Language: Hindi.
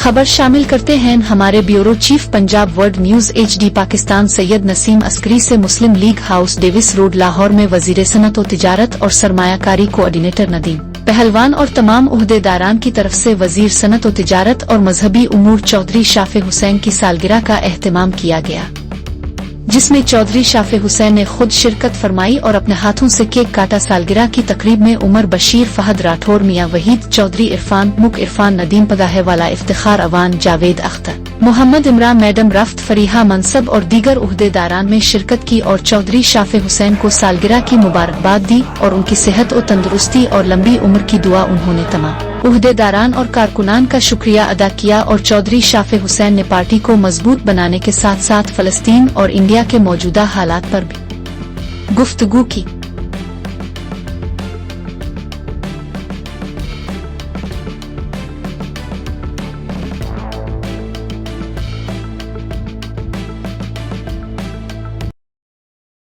खबर शामिल करते हैं हमारे bureau chief Punjab world news HD Pakistan Syed Naseem Askari से Muslim League house Davis road Lahore में वजीर सनत व तिजारत और सरमायाकारी कोऑर्डिनेटर नदीम पहलवान और तमाम उहदेदारान की तरफ से वजीर सनत व तिजारत और मजहबी उमूर चौधरी शाफे हुसैन की सालगिरह का एहतमाम किया गया, जिसमें चौधरी शाफे हुसैन ने खुद शिरकत फरमाई और अपने हाथों से केक काटा। सालगिरह की तकरीब में उमर बशीर, फहद राठौर, मियां वहीद चौधरी, इरफान मुक, इरफान नदीम पगाहे वाला, इफ्तिखार अवान, जावेद अख्तर, मोहम्मद इमरान, मैडम रफ्त, फरीहा मनसब और दीगर उहदेदारान में शिरकत की और चौधरी शाफे हुसैन को सालगिरह की मुबारकबाद दी और उनकी सेहत और तंदुरुस्ती और लंबी उम्र की दुआ। उन्होंने तमाम उहदेदारान और कारकुनान का शुक्रिया अदा किया और चौधरी शाफे हुसैन ने पार्टी को मजबूत बनाने के साथ साथ फलस्तीन और इंडिया के मौजूदा हालात पर भी गुफ्तगू की।